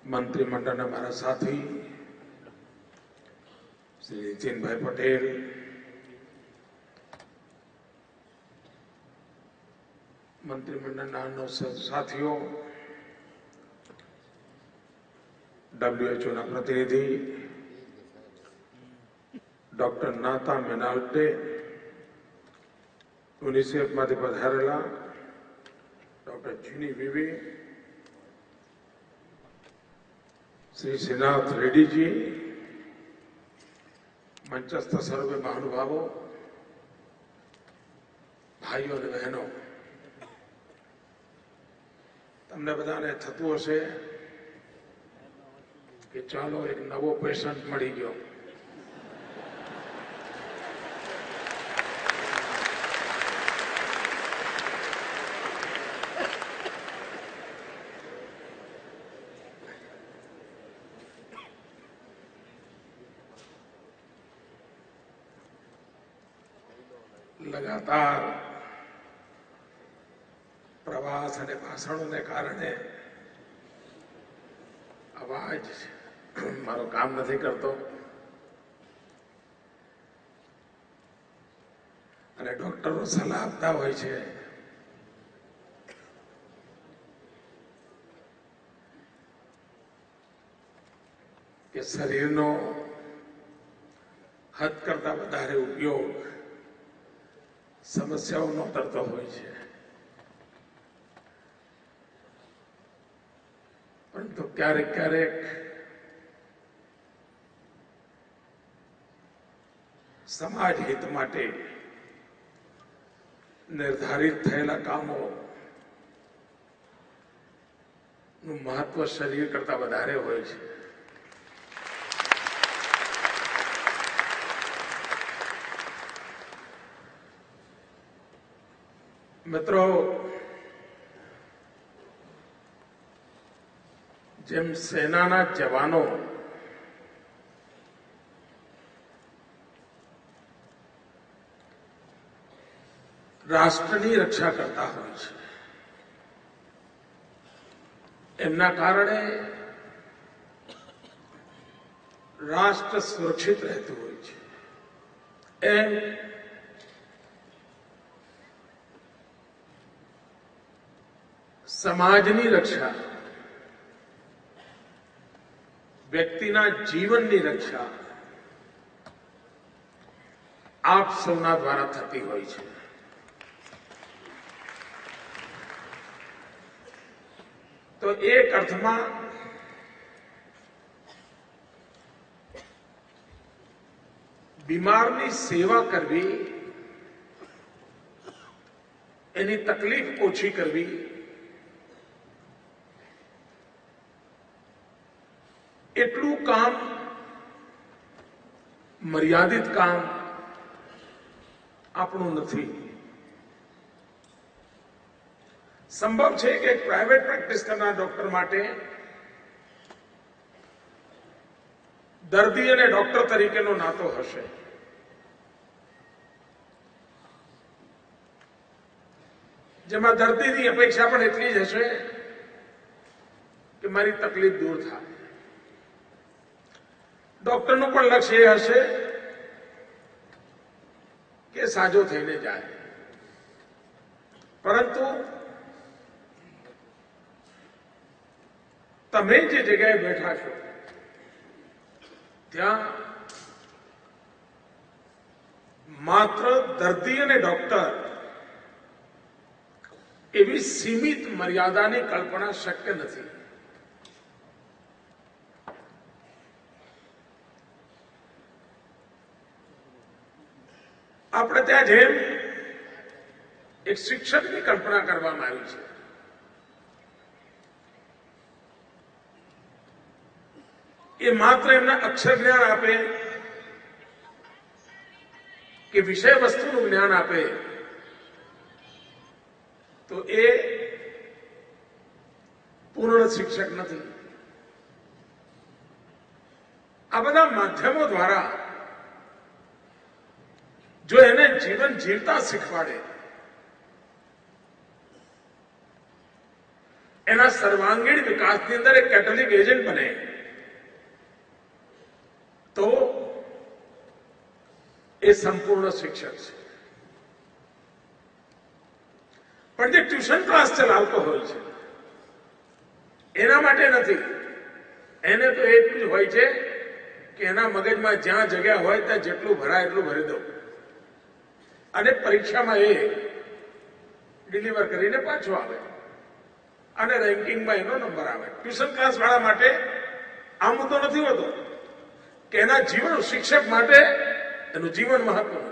મંત્રીમંડળના મારા સાથી શ્રી નીતિનભાઈ પટેલ, મંત્રીમંડળના અન્ય સાથીઓ, WHO ના પ્રતિનિધિ ડોક્ટર નાતા મેનાલ્ટે, યુનિસેફમાંથી પધારેલા ડોક્ટર જીની વિવી, श्री श्रीनाथ रेड्डी जी, मंचस्थ सर्वे महानुभावों, भाइयों और बहनों, तमने बधाने थतुं हशे कि चालो एक नवो पेशंट मળી ગયો। लगातार प्रवास और भाषणों ने कारणे अवाज मारो काम नहीं करतो अने डॉक्टरो सलाह आपता होय छे कि शरीरनो हद करता वधारे उपयोग समस्याओं नो करतो होय छे, परंतु क्यारेक क्यारेक समाज हित माटे निर्धारित थयेला कामो नु महत्व शरीर करता वधारे होय छे। मित्रों, जेम सेनाना जवानों राष्ट्रनी रक्षा करता होय छे, एमना कारणे राष्ट्र सुरक्षित रहतुं होय छे। एम समाजनी रक्षा, व्यक्तिना जीवननी रक्षा आप सौना द्वारा थती होय छे। तो एक अर्थमां बीमारनी सेवा करवी, एनी तकलीफ ओછી करवी, એટલું કામ મર્યાદિત કામ આપણું નથી। સંભવ છે કે પ્રાઇવેટ પ્રેક્ટિસ કરનાર ડોક્ટર માટે દર્દી અને ડોક્ટર તરીકેનો નાતો હશે, જેમાં દર્દીની અપેક્ષા પણ એટલી જ હશે કે મારી તકલીફ દૂર થાય। डॉक्टर पण लक्ष्य ए हशे के साजो थईने जाए, परंतु तमे जे जगह बैठा छो त्यां मात्र दर्दी अने डॉक्टर एवी सीमित मर्यादानी कल्पना शक्य नथी। આપણે ત્યાં જેમ એક શિક્ષકની કલ્પના કરવામાં આવી છે, એ માત્ર એમના અક્ષર જ્ઞાન આપે કે વિષય વસ્તુનું જ્ઞાન આપે તો એ પૂર્ણ શિક્ષક નથી। આ બધા માધ્યમો દ્વારા जो એને જીવન જીવતા શીખવાડે એના સર્વાંગીણ વિકાસની અંદર એક કેટલિક એજન્ટ બને તો એ સંપૂર્ણ શિક્ષક છે. પણ જે ટ્યુશન ક્લાસ ચલાવતો હોય છે એના માટે નથી. એને તો એટલું જ હોય છે કે એના મગજમાં જ્યાં જગ્યા હોય ત્યાં જેટલું ભરાય એટલું ભરી દઉં અને પરીક્ષામાં એ ડિલિવર કરીને પાછો આવે અને રેન્કિંગમાં એનો નંબર આવે. ટ્યુશન ક્લાસ વાળા માટે આ મુદ્દો નથી હોતો કે એના જીવન શિક્ષક માટે એનું જીવન મહત્વનું.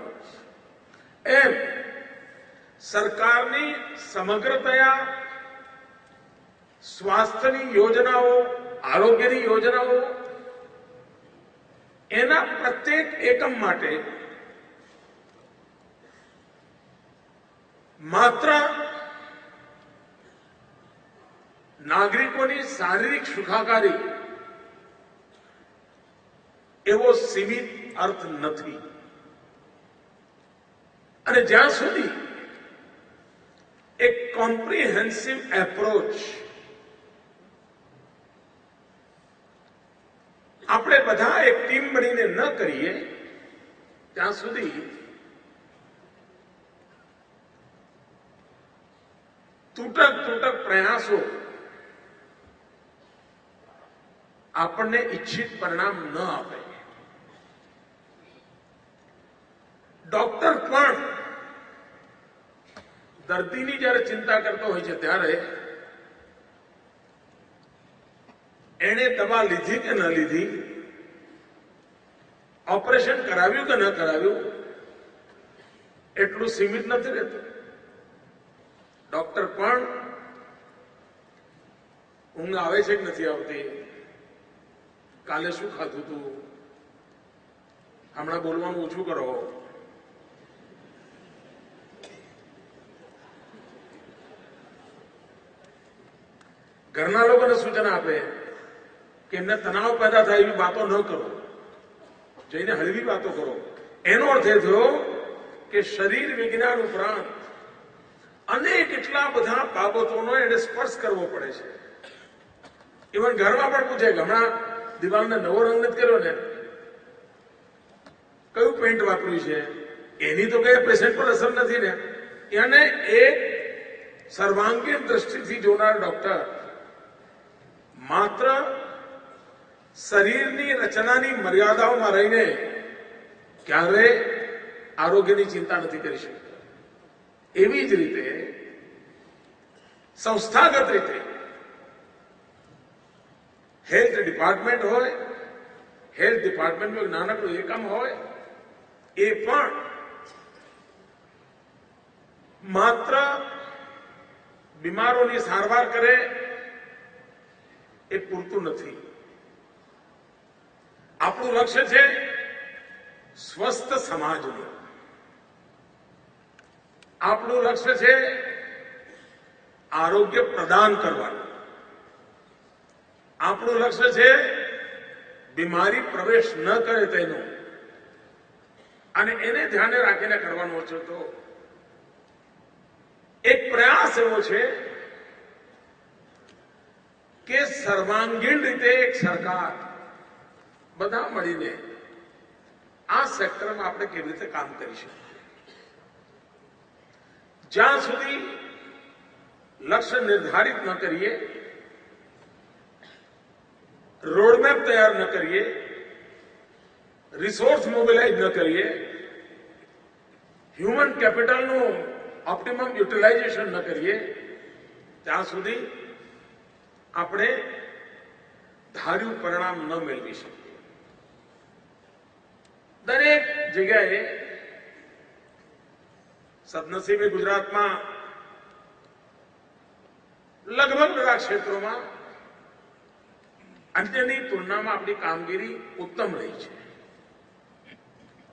એમ સરકારની સમગ્રતયા સ્વાસ્થ્યની યોજનાઓ, આરોગ્યની યોજનાઓ, એના પ્રત્યેક એકમ માટે માત્ર નાગરિકોની શારીરિક સુખાકારી એવો સીમિત અર્થ નથી. અને જ્યાં સુધી એક કોમ્પ્રિહેન્સિવ એપ્રોચ આપણે બધા એક ટીમ બનીને ન કરીએ ત્યાં સુધી તૂટક પ્રયાસો આપણને ઈચ્છિત પરિણામ ન આપે. ડોક્ટર પણ દર્દીની જ્યારે ચિંતા કરતો હોય છે ત્યારે એણે દવા લીધી કે ન લીધી, ઓપરેશન કરાવ્યું કે ન કરાવ્યું, એટલું સીમિત નથી રહેતું. ડોક્ટર પણ ઊંઘ આવે છે કે નથી આવતી, કાલે શું ખાધું તું, હમણાં બોલવાનું ઓછું કરો, ઘરના લોકોને સૂચના આપે કે એમને તણાવ પેદા થાય એવી વાતો ન કરો, જઈને હળવી વાતો કરો. એનો અર્થ એ થયો કે શરીર વિજ્ઞાન ઉપરાંત અનેક એટલા બધા બાબતોનો એને સ્પર્શ કરવો પડે છે. ઇવન ઘરમાં પણ પૂછે કે હમણાં દિવાલને નવો રંગ નથી કર્યો ને, કયું પેન્ટ વાપર્યું છે, એની તો કઈ પેશન્ટ પર અસર નથી ને. એને એક સર્વાંગીણ દ્રષ્ટિથી જોનાર ડોક્ટર માત્ર શરીરની રચનાની મર્યાદાઓમાં રહીને ક્યારે આરોગ્યની ચિંતા નથી કરી શકતો. એવી જ રીતે સંસ્થાગત રીતે હેલ્થ ડિપાર્ટમેન્ટ હોય, હેલ્થ ડિપાર્ટમેન્ટનું એક નાનકડું એકમ હોય, એ પણ માત્ર બીમારોની સારવાર કરે એ પૂરતું નથી. આપણું લક્ષ્ય છે સ્વસ્થ સમાજનું. આપણું લક્ષ્ય છે આરોગ્ય પ્રદાન કરવાનું. આપણું લક્ષ્ય છે બીમારી પ્રવેશ ન કરે તેનું. અને એને ધ્યાને રાખીને કરવાનું છે. તો એક પ્રયાસ એવો છે કે સર્વાંગીણ રીતે એક સરકાર બધા મળીને આ સેક્ટરમાં આપણે કેવી રીતે કામ કરી શકીએ. જ્યાં સુધી લક્ષ્ય નિર્ધારિત ન કરીએ, રોડમેપ તૈયાર ન કરીએ, રિસોર્સ મોબિલાઇઝ ન કરીએ, હ્યુમન કેપિટલનું ઓપ્ટિમમ યુટિલાઇઝેશન ન કરીએ, ત્યાં સુધી આપણે ધાર્યું પરિણામ ન મેળવી શકીએ. દરેક જગ્યાએ સદનસીબે ગુજરાતમાં લગભગ બધા ક્ષેત્રોમાં અન્યની તુલનામાં આપણી કામગીરી ઉત્તમ રહી છે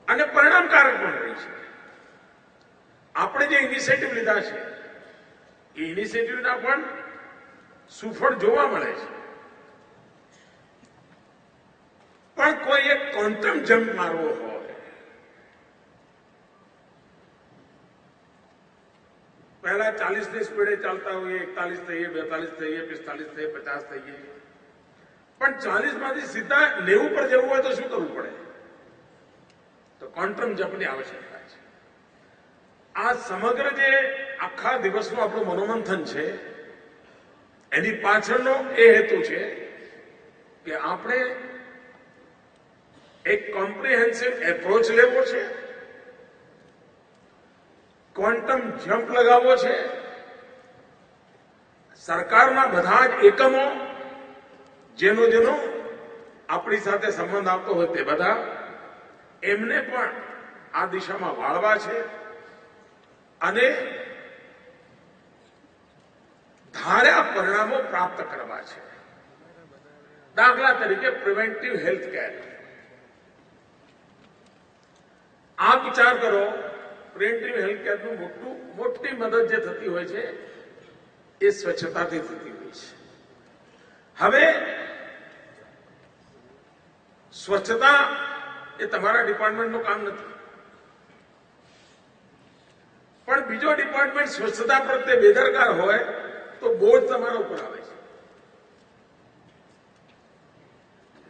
અને પરિણામકારક પણ રહી છે. આપણે જે ઇનિશિયેટિવ લીધા છે એ ઇનિશિયેટિવના પણ સુફળ જોવા મળે છે. પણ કોઈ એક ક્વોન્ટમ જમ્પ મારવો હોય, પહેલા બધા 40ની સ્પીડે ચાલતા હોઈએ, 41 થઈએ, 42 થઈએ, 45 થઈએ, 50 થઈએ, પણ 40 માંથી સીધા 90 પર જવું હોય તો શું કરવું પડે? તો ક્વોન્ટમ જમ્પની આવશ્યકતા છે. આ સમગ્ર જે આખા દિવસનું આપણું મનોમંથન છે, એની પાછળનો એ હેતુ છે કે આપણે એક કોમ્પ્રિહેન્સિવ એપ્રોચ લેવો છે, ક્વોન્ટમ જમ્પ લગાવવો છે. સરકારના બધા જ એકમો જેનો આપણી સાથે સંબંધ આપતો હોય તે બધા એમને પણ આ દિશામાં વાળવા છે અને ધાર્યા પરિણામો પ્રાપ્ત કરવા છે. દાખલા તરીકે પ્રિવેન્ટિવ હેલ્થ કેર. આપ વિચાર કરો, પ્રિવેન્ટિવ હેલ્થ કેરનું મોટી મદદ જે થતી હોય છે એ સ્વચ્છતાથી થતી હોય છે. હવે સ્વચ્છતા એ તમારા ડિપાર્ટમેન્ટનું કામ નથી, પણ બીજો ડિપાર્ટમેન્ટ સ્વચ્છતા પ્રત્યે બેદરકાર હોય તો બોજ તમારા ઉપર આવે છે.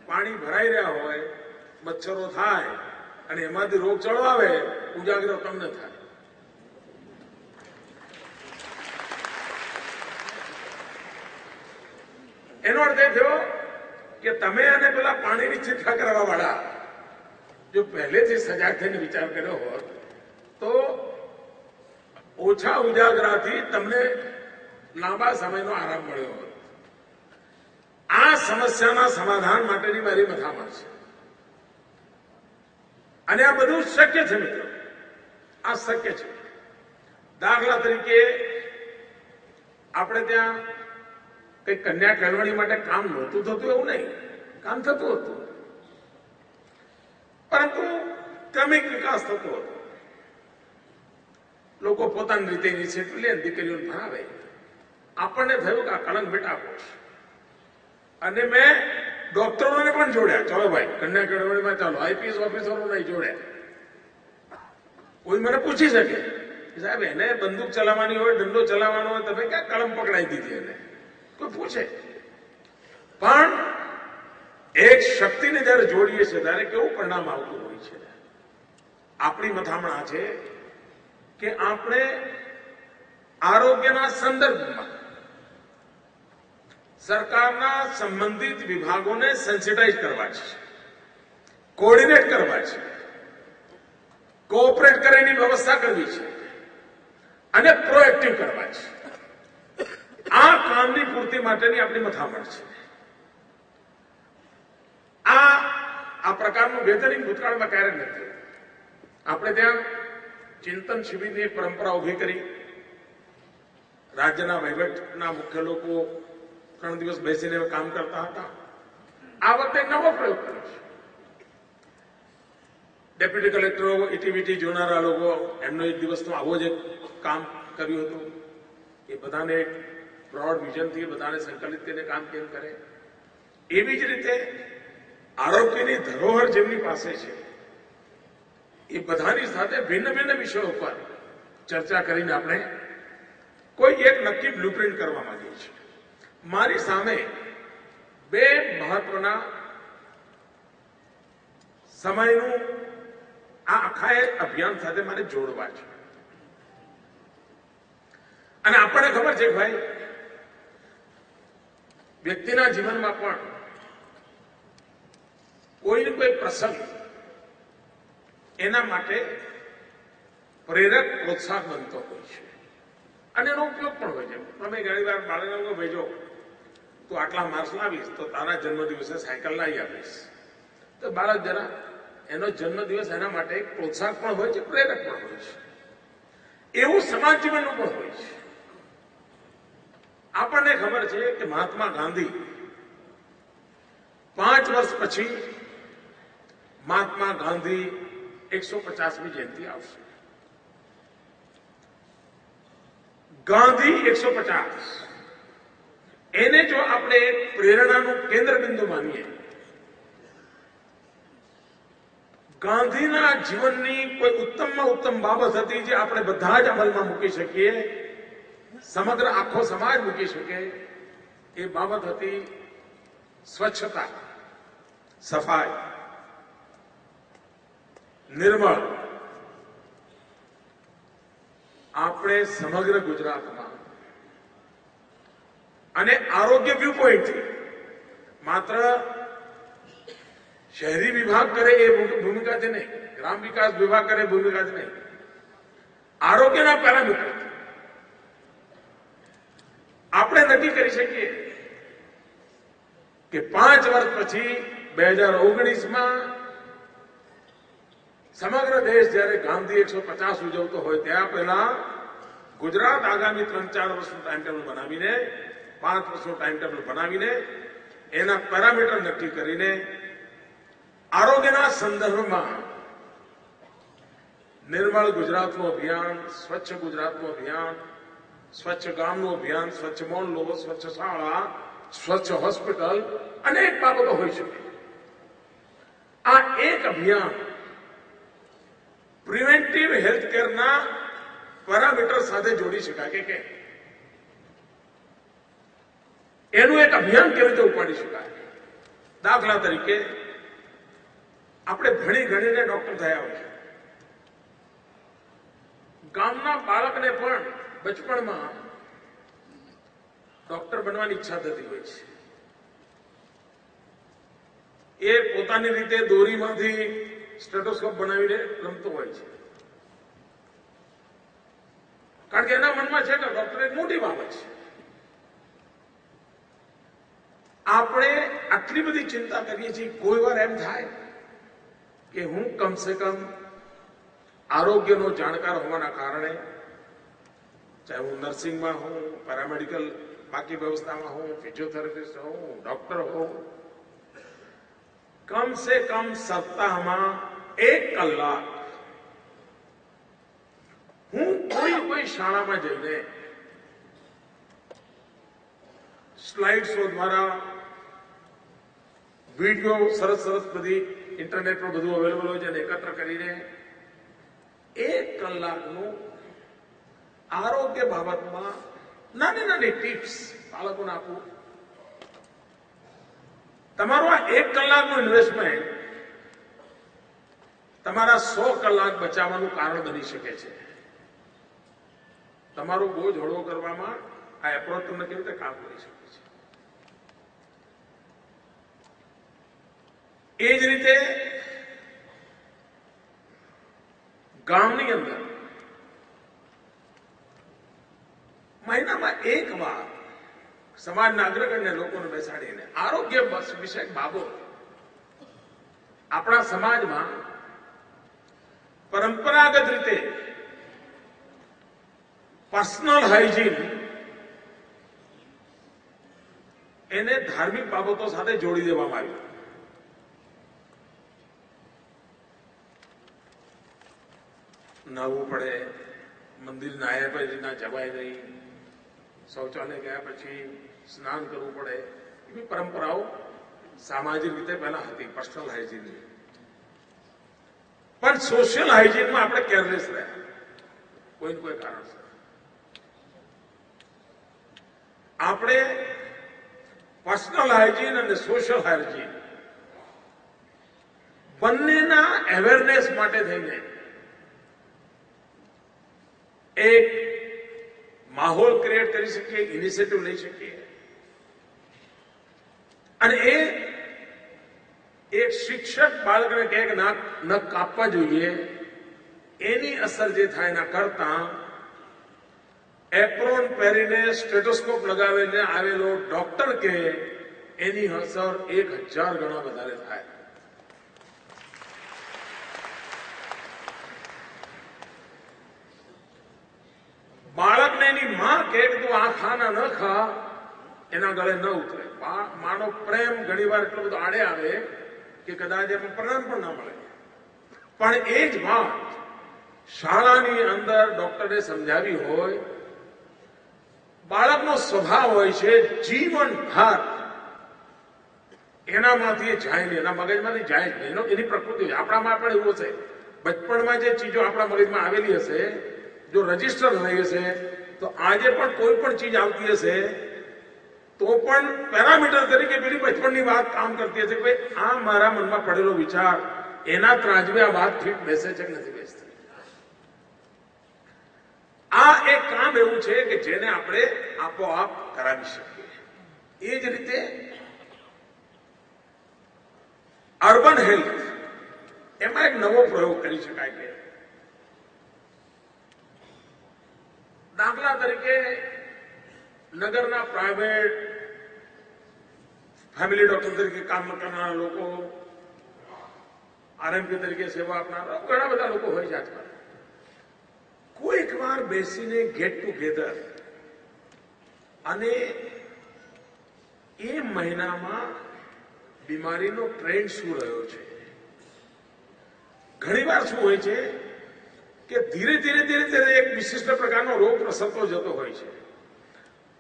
પાણી ભરાઈ રહ્યા હોય, મચ્છરો થાય અને એમાંથી રોગચાળો આવે, ઉજાગરો તમને થાય. એનો અર્થ એ થયો કે તમે અને પેલા પાણીની છીટકા કરવા વાળા જો પહેલેથી સજાગ થઈને વિચાર કર્યો હોત તો ઓછા ઉજાગરાથી તમને લાંબા સમયનો આરામ મળ્યો હોત. આ સમસ્યાના સમાધાન માટેની મારી મથામણ છે અને આ બધું શક્ય છે મિત્રો, આ શક્ય છે. દાખલા તરીકે આપણે ત્યાં કઈ કન્યા કેળવણી માટે કામ નહોતું થતું એવું નહીં, કામ થતું હતું, પરંતુ ક્રમિક વિકાસ થતો હતો. લોકો પોતાની રીતે ઇનિશિયેટિવ લે, દીકરીઓને ભણાવે. આપણને થયું કે આ કલંક મિટાવો અને મેં ડોક્ટરોને પણ જોડ્યા. ચાલો ભાઈ કન્યા કેળવણીમાં ચાલો, આઈપીએસ ઓફિસરોને જોડ્યા. કોઈ મને પૂછી શકે સાહેબ એને બંદૂક ચલાવવાની હોય, દંડો ચલાવવાનો હોય, તમે ક્યાં કલમ પકડાઈ દીધી? એને કોઈ પૂછે. પણ એક શક્તિને જયારે જોડીએ છીએ ત્યારે કેવું પરિણામ આવતું હોય છે. આપણી મથામણ છે કે આપણે આરોગ્યના સંદર્ભમાં સરકારના સંબંધિત વિભાગોને સેન્સિટાઇઝ કરવા છે, કોઓર્ડિનેટ કરવા છે, કોઓપરેટ કરે એની વ્યવસ્થા કરવી છે અને પ્રોએક્ટિવ કરવા છે. આ કામની પૂર્તિ માટેની આપણી મથામણ છે. આ પ્રકારનું બેહતરીન ભૂતકાળમાં ક્યારે નથી. આપણે ત્યાં ચિંતન શિબિરની પરંપરા ઉભી કરી. રાજ્યના વહીવટના મુખ્ય લોકો 3 દિવસ બેસીને કામ કરતા હતા. આ વખતે નવો પ્રયોગ કર્યો છે. ડેપ્યુટી કલેક્ટરો, ઇટીવીટી જોનારા લોકો, એમનો એક દિવસનું આવો જ એક કામ કર્યું હતું. એ બધાને એક બ્રોડ વિઝનથી બધાને સંકલિત કરીને કામ કેમ કરે. એવી જ રીતે આરોગ્યની ધરોહર જેમની પાસે છે એ બધાની સાથે ભિન્ન ભિન્ન વિષયો પર ચર્ચા કરીને આપણે કોઈ એક નક્કી બ્લુપ્રિન્ટ કરવા માંગીએ છીએ. મારી સામે 2 મહત્વના સમયનું આ આખા અભિયાન સાથે મારે જોડવા છે. અને આપણને ખબર છે કે ભાઈ વ્યક્તિના જીવનમાં પણ કોઈને કોઈ પ્રસંગ એના માટે પ્રેરક પ્રોત્સાહક બનતો હોય છે અને એનો ઉપયોગ પણ હોય છે. તમે ઘણી વાર બાળકો ભેજો તો આટલા માર્ક્સ લાવીશ તો તારા જન્મદિવસે સાયકલ લાવી આપીશ. તો બાળક જરા એનો જન્મદિવસ એના માટે એક પ્રોત્સાહક પણ હોય છે, પ્રેરક પણ હોય છે. એવું સમાજ જીવનનું પણ હોય છે. આપણને ખબર છે કે મહાત્મા ગાંધી 5 વર્ષ પછી મહાત્મા ગાંધી 150મી જયંતિ આવશે. ગાંધી 150 એને જો આપણે એક પ્રેરણાનું કેન્દ્ર બિંદુ માનીએ, ગાંધીના જીવનની કોઈ ઉત્તમમાં ઉત્તમ બાબત હતી જે આપણે બધા જ અમલમાં મૂકી શકીએ, સમગ્ર આખો સમાજ મૂકી શકે એ બાબત હતી સ્વચ્છતા, સફાઈ, નિર્મળ. આપણે સમગ્ર ગુજરાતમાં અને આરોગ્ય વ્યૂ પોઈન્ટથી માત્ર શહેરી વિભાગ કરે એ ભૂમિકાથી નહીં, ગ્રામ વિકાસ વિભાગ કરે એ ભૂમિકાથી નહીં, આરોગ્યના પેરામીટર આપણે નક્કી કરી શકીએ કે 5 વર્ષ પછી 2019માં સમગ્ર દેશ જ્યારે ગાંધી 150 ઉજવતો હોય ત્યાં પહેલા ગુજરાત આગામી 3-4 વર્ષનું ટાઈમ ટેબલ બનાવીને, 5 વર્ષનું ટાઈમ ટેબલ બનાવીને એના પેરામીટર નક્કી કરીને આરોગ્યના સંદર્ભમાં નિર્મળ ગુજરાતનું અભિયાન, સ્વચ્છ ગુજરાતનું અભિયાન, સ્વચ્છ ગામનું અભિયાન, સ્વચ્છ મોહલ્લો, સ્વચ્છ શાળા, સ્વચ્છ હોસ્પિટલ, અનેક બાબતો હોઈ શકે. આ એક અભિયાન પ્રિવેન્ટિવ હેલ્થ કેરના પેરામીટર સાથે જોડી શકાય કે એનું એક અભિયાન કેવી રીતે ઉપાડી શકાય. દાખલા તરીકે આપણે ભણી ગણીને ડોક્ટર થયા હોય છે. ગામના બાળકને પણ બચપણમાં ડોક્ટર બનવાની ઈચ્છા થતી હોય છે. એ પોતાની રીતે દોરીમાંથી સ્ટેટોસ્કોપ બનાવીને રમતો હોય છે, કારણ કે એના મનમાં છે કે ડોક્ટર એક મોટી બાબત છે. આપણે આટલી બધી ચિંતા કરીએ છીએ, કોઈ વાર એમ થાય કે હું કમસે કમ આરોગ્યનો જાણકાર હોવાના કારણે, ચાહે હું નર્સિંગમાં હોઉં, પેરામેડિકલ બાકી વ્યવસ્થામાં હોઉં, ફિઝિયોથેરાપિસ્ટ હોઉં, ડોક્ટર હોઉં, કમ સે કમ સપ્તાહમાં 1 કલાક હું કોઈ શાળામાં જઈને સ્લાઇડ શો દ્વારા, વિડીયો સરસ બધી ઇન્ટરનેટ પર બધું અવેલેબલ હોય છે, અને એકત્ર કરીને 1 કલાકનું આરોગ્ય બાબતમાં નાની ટિપ્સ બાળકોને આપવું. તમારું આ 1 કલાકનું ઇન્વેસ્ટમેન્ટ તમારા 100 કલાક બચાવવાનું કારણ બની શકે છે. તમારો બોજ હળવો કરવામાં આ એપ્રોચ તમને કેવી રીતે કામ કરી શકે છે. એ જ રીતે ગામની અંદર મહિનામાં 1 વાર સમાજના અગ્રગણ્ય લોકોને બેસાડીને આરોગ્ય વિષયક બાબતો. આપણા સમાજમાં પરંપરાગત રીતે પર્સનલ હાઇજીન એને ધાર્મિક બાબતો સાથે જોડી દેવામાં આવ્યું. નાહવું પડે, મંદિર નાહ્યા પછી ના જવાય નહીં, શૌચાલય ગયા પછી સ્નાન કરવું પડે, એવી પરંપરાઓ સામાજિક રીતે પહેલા હતી, પર્સનલ હાઇજીનની. પણ સોશિયલ હાઇજીનમાં આપણે કેરલેસ રહ્યા, કોઈ કારણસર. આપણે પર્સનલ હાઇજીન અને સોશિયલ હાઇજીન બંનેના અવેરનેસ માટે થઈને એક માહોલ ક્રિએટ કરી શકીએ, ઇનિશિયેટિવ લઈ શકીએ. અને એક શિક્ષક બાળકને કહે કે નખ કાપવા જોઈએ, એની અસર જે થાય એના કરતા એપ્રોન પહેરીને સ્ટેટોસ્કોપ લગાવીને આવેલો ડોક્ટર કે એની અસર 1000 ગણા વધારે થાય. બાળકને એની માં કે તું આ ખાના ન ખા, એના ગળે ન ઉતરે. માનો પ્રેમ ઘણી વાર એટલો બધો આડે આવે કે કદાચ એમાં પરિણામ પણ ના મળે. પણ એ જ વાત શાળાની અંદર ડોક્ટરે સમજાવી હોય, બાળકનો સ્વભાવ હોય છે જીવનભર એનામાંથી જાય નહીં, એના મગજમાંથી જાય જ નહીં. એની પ્રકૃતિ હોય. આપણામાં પણ એવું હશે, બચપણમાં જે ચીજો આપણા મગજમાં આવેલી હશે, જો રજીસ્ટર થઈ હશે તો આજે પણ કોઈ પણ ચીજ આવતી હશે તો પણ પેરામીટર તરીકે પેલી બચપણની વાત કામ કરતી હશે. ભાઈ આ મારા મનમાં પડેલો વિચાર એના ત્રાજવે આ વાત ફીટ બેસે છે કે નથી બેસતી. આ એક કામ એવું છે કે જેને આપણે આપોઆપ કરાવી શકીએ. એ જ રીતે અર્બન હેલ્થ એમાં એક નવો પ્રયોગ કરી શકાય કે દાખલા તરીકે નગરના પ્રાઇવેટ ફેમિલી ડોક્ટર તરીકે કામ કરનારા લોકો, આરએમપી તરીકે સેવા આપનારા ઘણા બધા લોકો હોય છે આજકાલ. કોઈક વાર બેસીને ગેટ ટુગેધર અને એ મહિનામાં બીમારીનો ટ્રેન્ડ શું રહ્યો છે. ઘણીવાર શું હોય છે કે ધીરે ધીરે એક વિશિષ્ટ પ્રકારનો રોગ પ્રસરતો જતો હોય છે,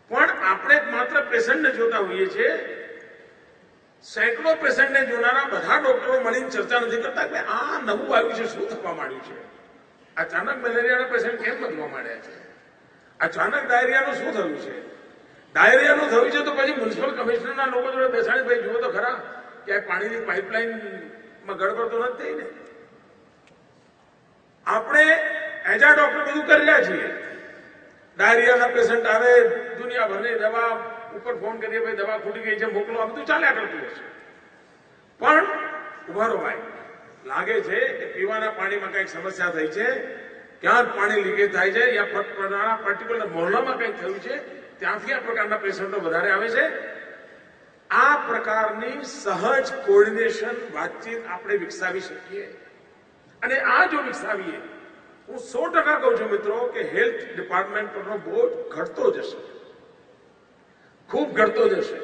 પણ આપણે માત્ર પેશન્ટને જોતા હોઈએ છીએ. સેંકડો પેશન્ટને જોનારા બધા ડોક્ટરો મળીને ચર્ચા નથી કરતા કે આ નવું આવ્યું છે, શું થવા માંડ્યું છે, અચાનક મેલેરિયાના પેશન્ટ કેમ બનવા માંડ્યા છે, અચાનક ડાયરિયાનું શું થયું છે. ડાયરિયાનું થયું છે તો પછી મ્યુનિસિપલ કમિશનરના લોકો જોડે બેસાડી ભાઈ જુઓ તો ખરા કે આ પાણીની પાઇપલાઇનમાં ગડબડ તો નથી થઈ ને. આપણે એજ આ ડોક્ટર બધું કરી રહ્યા છીએ. ડાયરિયાના પેશન્ટ આવે, દુનિયાભરની દવા ઉપર ફોન કરીએ ભાઈ દવા ખૂટી ગઈ છે મોકલો, આ બધું ચાલ્યા કરતું હશે. પણ ઉભારો ભાઈ, લાગે છે કે પીવાના પાણીમાં કંઈક સમસ્યા થઈ છે, ક્યાંક પાણી લીકેજ થાય છે, યા પર્ટિક્યુલર મોહલ્લામાં કંઈક થયું છે, ત્યાંથી આ પ્રકારના પેશન્ટો વધારે આવે છે. આ પ્રકારની સહજ કોર્ડિનેશન વાતચીત આપણે વિકસાવી શકીએ. અને આ જો વિકસાવીએ, હું 100% કહું છું મિત્રો કે હેલ્થ ડિપાર્ટમેન્ટ પરનો બોજ ઘટતો જશે, ખૂબ ઘટતો જશે.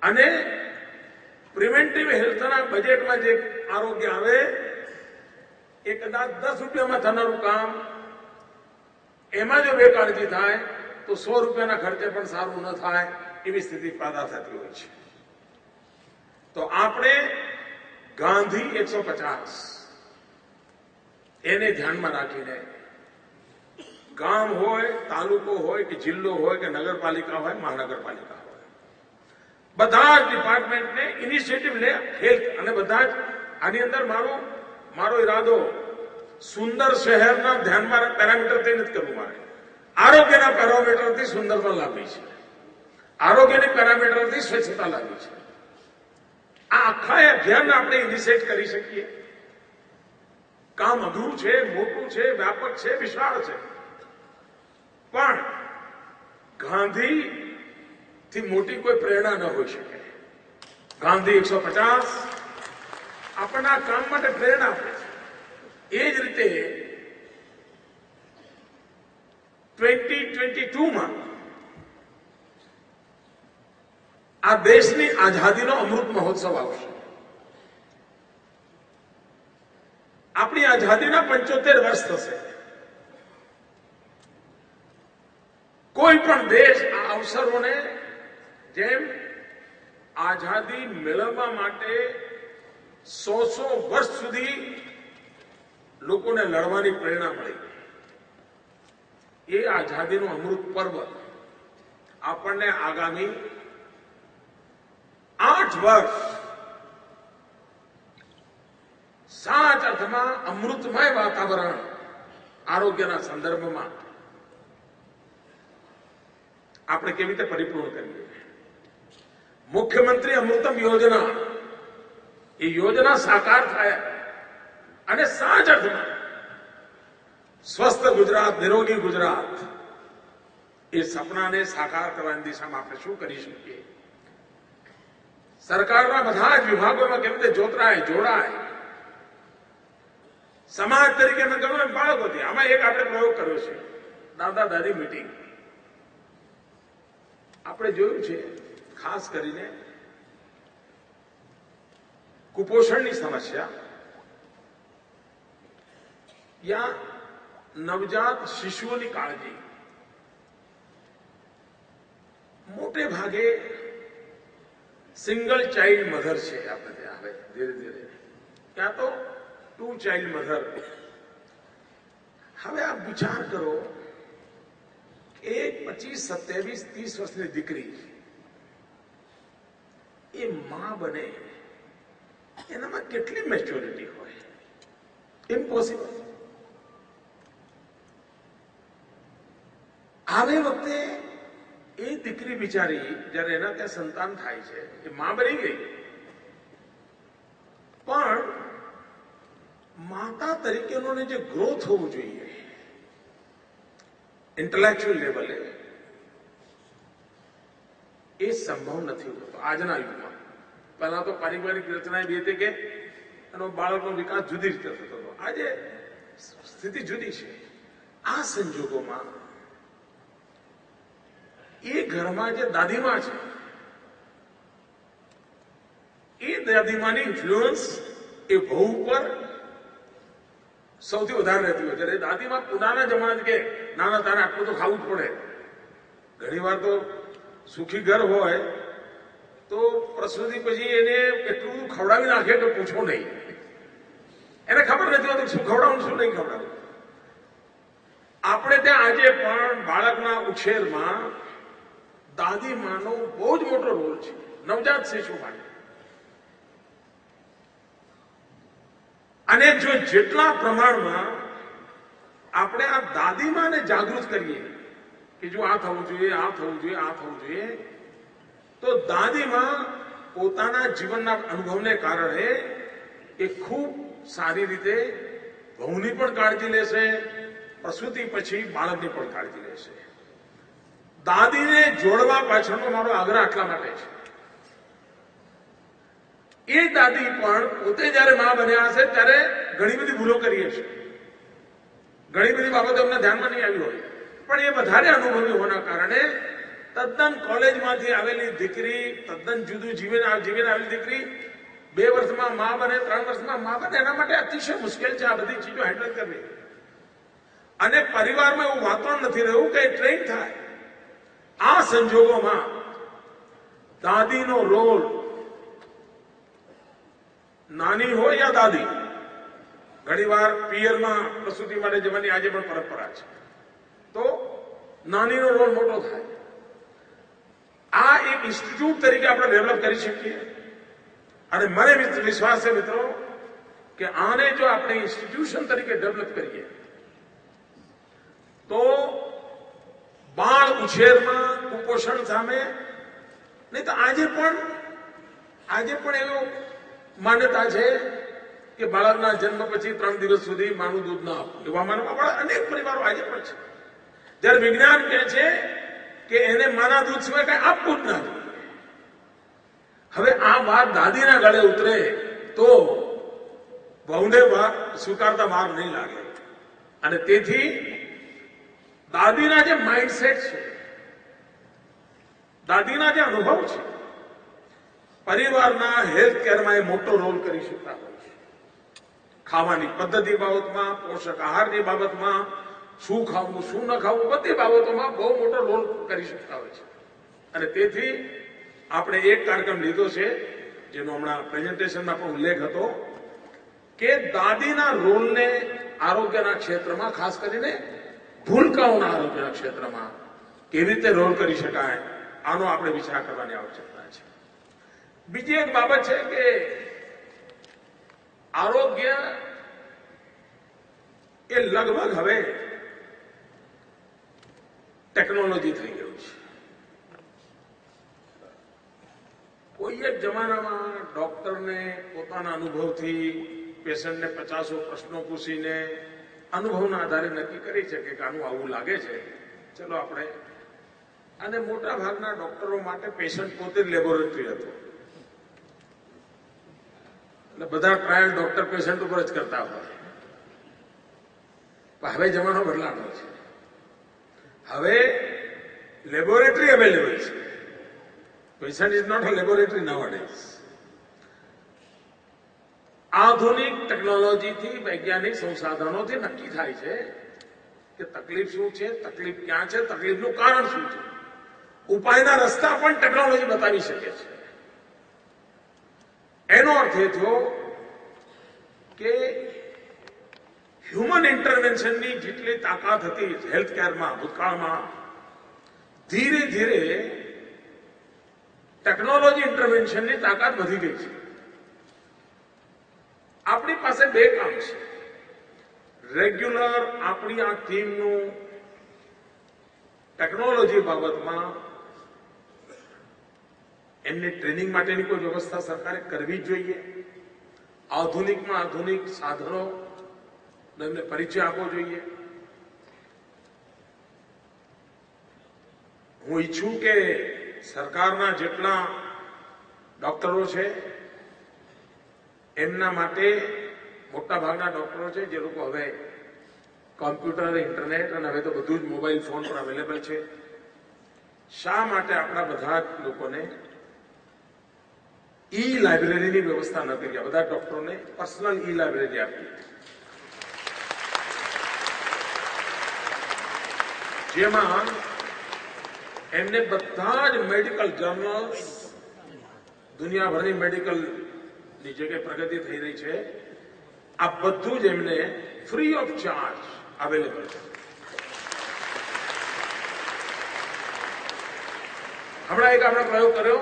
અને પ્રિવેન્ટિવ હેલ્થના બજેટમાં જે આરોગ્ય આવે એ કદાચ 10 રૂપિયામાં થનારું કામ એમાં જો બેકાળજી થાય તો 100 રૂપિયાના ખર્ચે પણ સારું ન થાય એવી સ્થિતિ પેદા થતી હોય છે. તો આપણે ગાંધી 150 એને ધ્યાનમાં રાખીને ગામ હોય, તાલુકો હોય કે જિલ્લો હોય કે નગરપાલિકા હોય, મહાનગરપાલિકા હોય, બધા જ ડિપાર્ટમેન્ટને ઇનિશિયેટિવ લે હેલ્થ. અને બધા જ આની અંદર મારો ઈરાદો સુંદર શહેરના ધ્યાનમાં પેરામીટરથી નથી કરવું. મારે આરોગ્યના પેરામીટરથી સુંદરતા લાવવી છે, આરોગ્યની પેરામીટરથી સ્વચ્છતા લાવવી છે. આ આખા અભિયાન આપણે ઇનિશિયેટ કરી શકીએ. કામ અઘરું છે, મોટું છે, વ્યાપક છે, વિશાળ છે, પણ ગાંધીથી મોટી કોઈ પ્રેરણા ન હોઈ શકે. ગાંધી 150 આપણને આ કામ માટે પ્રેરણા આપે છે. એ જ રીતે 2022માં આ દેશની આઝાદીનો અમૃત મહોત્સવ આવશે. આપણી આઝાદીના 75 વર્ષ થશે. કોઈ પણ દેશ આ અવસરોને જેમ આઝાદી મેળવવા માટે 100 વર્ષ સુધી લોકોને લડવાની પ્રેરણા મળી, એ આઝાદીનું અમૃત પર્વ આપણને આગામી 8 વર્ષ સાચ અર્થમાં અમૃતમય વાતાવરણ આરોગ્યના સંદર્ભમાં આપણે કેવી રીતે પરિપૂર્ણ કરીએ. મુખ્યમંત્રી અમૃતમ યોજના, એ યોજના સાકાર થાય અને સાચ અર્થમાં સ્વસ્થ ગુજરાત, નિરોગી ગુજરાત, એ સપનાને સાકાર કરવાની દિશામાં આપણે શું કરી શકીએ. સરકારના બધા જ વિભાગોમાં કેવી રીતે જોડાય. સમાજ તરીકે મેં કહ્યું એમ બાળકોથી આમાં એક આપણે પ્રયોગ કર્યો છે, દાદા દાદી મીટિંગ. આપણે જોયું છે ખાસ કરીને કુપોષણની સમસ્યા યા નવજાત શિશુઓની કાળજી મોટે ભાગે સિંગલ ચાઇલ્ડ મધર છે. આપણે ત્યાં હવે ધીરે ધીરે ક્યાં તો 2 ચાઇલ્ડ મધર. હવે આપ વિચાર કરો એક 25, 27, 30 વર્ષની દીકરી એ માં બને એનામાં કેટલી મેચ્યોરિટી હોય? ઇમ્પોસિબલ. આવે વખતે એ દીકરી બિચારી જયારે એના ત્યાં સંતાન થાય છે, એ માં બની ગઈ, પણ માતા તરીકેનો જે ગ્રોથ હોવું જોઈએ ઇન્ટેલેક્ચ્યુઅલ લેવલે, એ સંભવ નથી હોતો આજના યુગમાં. પહેલા તો પારિવારિક રચના એવી હતી કે એનો બાળકનો વિકાસ જુદી રીતે થતો હતો. આજે સ્થિતિ જુદી છે. આ સંજોગોમાં એ ઘરમાં જે દાદીમાં છે, એ દાદીમાની ઇન્ફ્લુઅન્સ એ વહુ પર સૌથી વધારે રહેતી હોય. જ્યારે દાદીમાં પુરાના જમાના કે નાના તારે આટલું તો ખાવું જ પડે. ઘણી વાર તો સુખી ઘર હોય તો પ્રસૂતિ પછી એને એટલું ખવડાવી નાખે કે પૂછો નહીં. એને ખબર નથી હોતી શું ખવડાવવું શું નહીં ખવડાવવું. આપણે ત્યાં આજે પણ બાળકના ઉછેરમાં દાદી માનો બહુ જ મોટો રોલ છે નવજાત શિશુ માટે. અને જો જેટલા પ્રમાણમાં આપણે આ દાદીમાને જાગૃત કરીએ કે જો આ થવું જોઈએ, આ થવું જોઈએ, આ થવું જોઈએ, તો દાદીમાં પોતાના જીવનના અનુભવને કારણે એ ખૂબ સારી રીતે વહુની પણ કાળજી લેશે, પ્રસૂતિ પછી બાળકની પણ કાળજી લેશે. દાદીને જોડવા પાછળનો મારો આગ્રહ આટલા માટે છે. એ દાદી પણ પોતે જયારે માં બન્યા હશે ત્યારે ઘણી બધી ભૂલો કરી હશે, ઘણી બધી બાબતો એમને ધ્યાનમાં નહીં આવી હોય, પણ એ વધારે અનુભવી હોવાના કારણે તદ્દન કોલેજમાંથી આવેલી દીકરી, તદ્દન જુદું જીવન આવેલી દીકરી 2 વર્ષમાં માં બને, 3 વર્ષમાં માં બને, એના માટે અતિશય મુશ્કેલ છે આ બધી ચીજો હેન્ડલ કરવી. અને પરિવારમાં એવું વાતાવરણ નથી રહ્યું કે ટ્રેન થાય. આ સંજોગોમાં દાદીનો રોલ, નાની હોય યા દાદી, ઘણી વાર પિયરમાં પ્રસૂતિ માટે જવાની આજે પણ પરંપરા છે, તો નાનીનો રોલ મોટો થાય. આ એક ઇન્સ્ટિટ્યૂટ તરીકે આપણે ડેવલપ કરી શકીએ. અને મને વિશ્વાસ છે મિત્રો કે આને જો આપણે ઇન્સ્ટિટ્યુશન તરીકે ડેવલપ કરીએ તો બાળ ઉછેરમાં કુપોષણ સામે, નહીં તો આજે પણ એવો માન્યતા છે કે બાળકના જન્મ પછી 3 દિવસ સુધી માનું દૂધ ના આપવું, એવા માનવામાં અનેક પરિવારો આજે પણ છે. જ્યારે વિજ્ઞાન કહે છે કે એને માના દૂધ સિવાય કઈ આપવું જ ના જોઈએ. હવે આ વાત દાદીના ગળે ઉતરે તો વહુને સ્વીકારતા વાર નહીં લાગે. અને તેથી દાદીના જે માઇન્ડસેટ છે, દાદીના જે અનુભવ છે, પરિવારના હેલ્થ કેરમાં એ મોટો રોલ કરી શકતા હોય છે. ખાવાની પદ્ધતિ બાબતમાં, પોષક આહારની બાબતમાં, શું ખાવું શું ન ખાવું, બધી બાબતોમાં બહુ મોટો રોલ કરી શકતા હોય છે. અને તેથી આપણે એક કાર્યક્રમ લીધો છે જેનો હમણાં પ્રેઝન્ટેશનમાં પણ ઉલ્લેખ હતો કે દાદીના રોલને આરોગ્યના ક્ષેત્રમાં, ખાસ કરીને ભૂલકાઓના આરોગ્યના ક્ષેત્રમાં કેવી રીતે રોલ કરી શકાય, આનો આપણે વિચાર કરવાની આવશ્યકતા છે. બીજી એક બાબત છે કે આરોગ્ય એ લગભગ હવે ટેકનોલોજી થઈ ગયું છે. કોઈ એક જમાનામાં ડોક્ટરને પોતાના અનુભવથી પેશન્ટને 50 પ્રશ્નો પૂછીને અનુભવના આધારે નક્કી કરી શકે કે આનું આવું લાગે છે, ચલો આપણે. અને મોટા ભાગના ડોક્ટરો માટે પેશન્ટ પોતે જ લેબોરેટરી હતો, એટલે બધા ટ્રાયલ ડોક્ટર પેશન્ટ ઉપર જ કરતા હોય. પણ હવે જમાનો બદલાનો છે. હવે લેબોરેટરી અવેલેબલ છે. Patient is not a laboratory nowadays. આધુનિક ટેકનોલોજીથી, વૈજ્ઞાનિક સંસાધનોથી નક્કી થાય છે કે તકલીફ શું છે, તકલીફ ક્યાં છે, તકલીફનું કારણ શું છે. ઉપાયના રસ્તા પણ ટેકનોલોજી બતાવી શકે છે. એનો અર્થ એ થયો કે હ્યુમન ઇન્ટરવેન્શનની જેટલી તાકાત હતી હેલ્થ કેરમાં ભૂતકાળમાં, ધીરે ધીરે ટેકનોલોજી ઇન્ટરવેન્શનની તાકાત વધી ગઈ છે. આપણી પાસે બે કામ છે. રેગ્યુલર આપણી આ ટીમનું ટેકનોલોજી બાબતમાં એમની ટ્રેનિંગ માટેની કોઈ વ્યવસ્થા સરકારે કરવી જ જોઈએ. આધુનિકમાં આધુનિક સાધનો એમને પરિચય આપવો જોઈએ. હું ઈચ્છું કે સરકારના જેટલા ડોક્ટરો છે એમના માટે મોટા ભાગના ડોક્ટરો છે જે લોકો હવે કોમ્પ્યુટર, ઇન્ટરનેટ અને હવે તો બધું જ મોબાઈલ ફોન પર અવેલેબલ છે. શા માટે આપણા બધા જ લોકોને ઈ લાઇબ્રેરીની વ્યવસ્થા ન કરી? બધા ડોક્ટરોને પર્સનલ ઈ લાઇબ્રેરી આપી, જેમાં એમને બધા જ મેડિકલ જર્નલ્સ, દુનિયાભરની મેડિકલની જે કંઈ પ્રગતિ થઈ રહી છે, આ બધું જ એમને ફ્રી ઓફ ચાર્જ અવેલેબલ છે. હમણાં એક આપણે પ્રયોગ કર્યો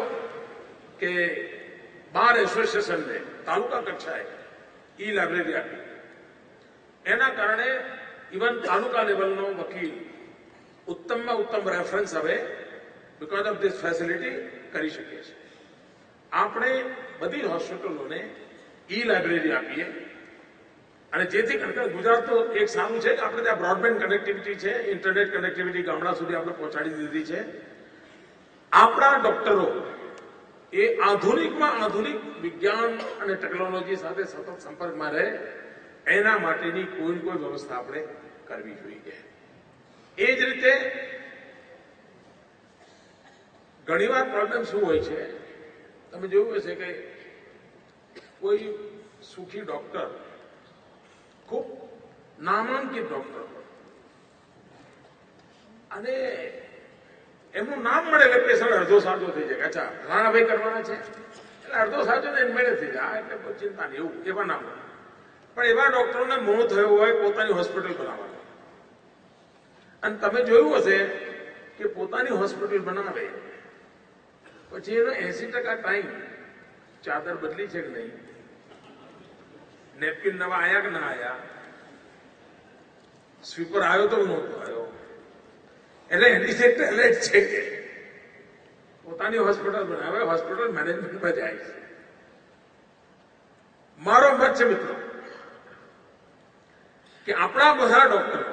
કે બાર એસોસિએશનને તાલુકા કક્ષાએ ઈ લાઇબ્રેરી આપી. એના કારણે ઇવન તાલુકા લેવલનો વકીલ ઉત્તમમાં ઉત્તમ રેફરન્સ હવે બીકોઝ ઓફ ધીસ ફેસિલિટી કરી શકીએ છીએ. આપણે બધી હોસ્પિટલોને ઈ લાઇબ્રેરી આપીએ અને જેથી કરીને ગુજરાતનું એક સારું છે કે આપણે ત્યાં બ્રોડબેન્ડ કનેક્ટિવિટી છે, ઇન્ટરનેટ કનેક્ટિવિટી ગામડા સુધી આપણે પહોંચાડી દીધી છે. આપણા ડોક્ટરો એ આધુનિકમાં આધુનિક વિજ્ઞાન અને ટેકનોલોજી સાથે સતત સંપર્કમાં રહે એના માટેની કોઈ વ્યવસ્થા આપણે કરવી જોઈએ. એ જ રીતે ઘણીવાર પ્રોબ્લેમ શું હોય છે, તમે જોયું હશે કે કોઈ સુખી ડોક્ટર, ખૂબ નામાંકિત ડોક્ટર, અને એમનું નામ મળે એટલે પેશન્ટ અડધો સાજો થઈ જાય. અચ્છા, રાણાભાઈ કરવાના છે એટલે અડધો સાજો ને મેળે થઈ જાય, એટલે કોઈ ચિંતા નહીં, એવું એવા નામ. પણ એવા ડોક્ટરોને મોહ થયો હોય પોતાની હોસ્પિટલ બનાવવાનો, અને તમે જોયું હશે કે પોતાની હોસ્પિટલ બનાવે પછી એનો 80% ટાઈમ ચાદર બદલી છે કે નહીં, નેપકિન નવા આયા કે ના આયા, સ્વીપર આવ્યો તો નહોતો આવ્યો, એટલે એની જે ટેલેન્ટ છે પોતાની હોસ્પિટલ બનાવે, હોસ્પિટલ મેનેજમેન્ટમાં જાય છે. મારો મત છે મિત્રો કે આપણા બધા ડોક્ટરો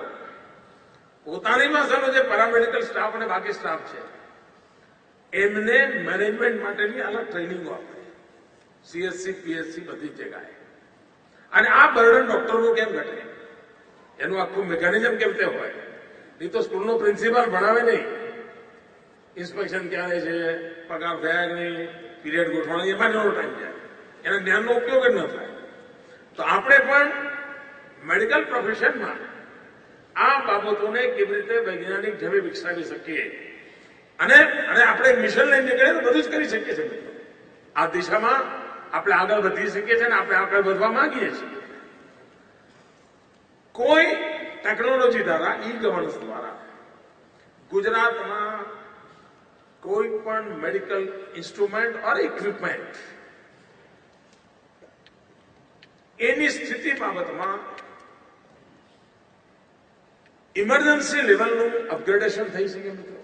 પોતાની ભાષાનો જે પેરામેડિકલ સ્ટાફ અને બાકી સ્ટાફ છે એમને મેનેજમેન્ટ માટેની અલગ ટ્રેનિંગો આપે, CSC, PSC બધી જગ્યાએ. અને આ બર્ડન ડોક્ટરનું કેમ ઘટે, એનું આખું મિકેનિઝમ કેમ તે હોય. નહીં તો સ્કૂલનો પ્રિન્સિપાલ ભણાવે નહીં, ઇન્સ્પેક્શન ક્યારે છે, પગાર થયા કે નહીં, પીરિયડ ગોઠવણી, એમાં ઘણો ટાઈમ જાય, એના જ્ઞાનનો ઉપયોગ જ ન થાય. તો આપણે પણ મેડિકલ પ્રોફેશનમાં આ બાબતોને કેવી રીતે વૈજ્ઞાનિક ઢબે વિકસાવી શકીએ અને આપણે મિશન લઈને નીકળીએ તો બધું જ કરી શકીએ છીએ મિત્રો. આ દિશામાં આપણે આગળ વધી શકીએ છીએ અને આપણે આગળ વધવા માંગીએ છીએ. કોઈ ટેકનોલોજી દ્વારા, ઈ ગવર્નન્સ દ્વારા ગુજરાતમાં કોઈ પણ મેડિકલ ઇન્સ્ટ્રુમેન્ટ ઓર ઇક્વિપમેન્ટ એની સ્થિતિ બાબતમાં ઇમરજન્સી લેવલનું અપગ્રેડેશન થઈ શકે મિત્રો.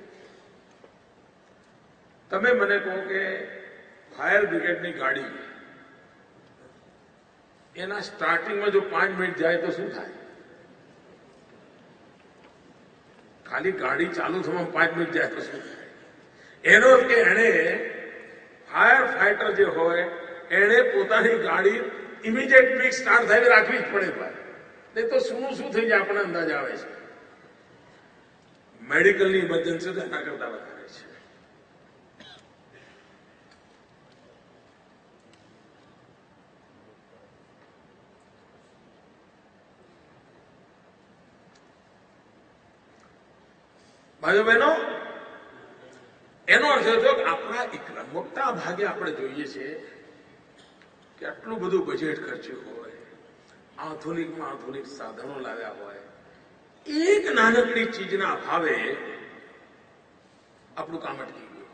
તમે મને કહો કે ફાયર બ્રિગેડની ગાડી એના સ્ટાર્ટિંગમાં જો 5 મિનિટ જાય તો શું થાય? ખાલી ગાડી ચાલુ થવામાં 5 મિનિટ જાય તો શું થાય? એનો કે એને ફાયર ફાઈટર જે હોય એને પોતાની ગાડી ઇમિડિયેટ ક્વિક સ્ટાર્ટ થાય રાખવી જ પડે ભાઈ, નહીં તો શું થઈ જાય આપણને અંદાજ આવે છે. મેડિકલની ઇમરજન્સી તો એના કરતા વધારે છે. ભાઈઓ બહેનો, એનો અર્થ એ થયો કે આપણા મોટા ભાગે આપણે જોઈએ છીએ કે આટલું બધું બજેટ ખર્ચ્યું હોય, આધુનિકમાં આધુનિક સાધનો લાવ્યા હોય, એક નાનકડી ચીજના અભાવે આપણું કામ અટકી ગયું.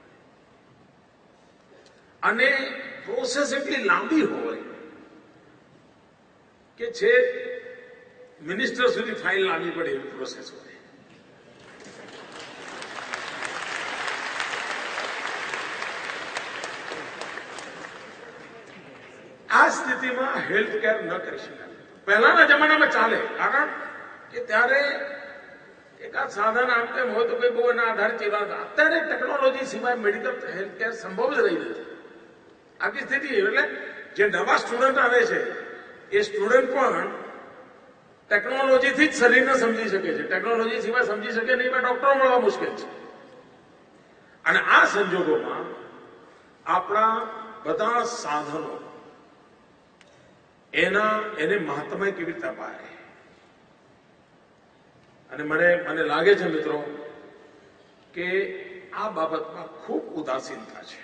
અને પ્રોસેસ એટલી લાંબી હોય કે છે મિનિસ્ટર સુધી ફાઇલ લાવવી પડે એવી પ્રોસેસ હોય. આ સ્થિતિમાં હેલ્થ કેર ન કરી શકાય. પહેલાના જમાનામાં ચાલે, કારણ કે ત્યારે એકાદ સાધન આમ તેમ હોય તો કઈ બહુ એના આધારે ચેલા. અત્યારે ટેકનોલોજી સિવાય મેડિકલ હેલ્થ કેર સંભવ જ રહી નથી. આખી સ્થિતિ એટલે જે નવા સ્ટુડન્ટ આવે છે એ સ્ટુડન્ટ પણ ટેકનોલોજીથી જ શરીરને સમજી શકે છે. ટેકનોલોજી સિવાય સમજી શકે નહીં, એમાં ડોક્ટરો મળવા મુશ્કેલ છે. અને આ સંજોગોમાં આપણા બધા સાધનો એને મહાત્મા કેવી રીતે અપાય. અને મને લાગે છે મિત્રો કે આ બાબતમાં ખૂબ ઉદાસીનતા છે.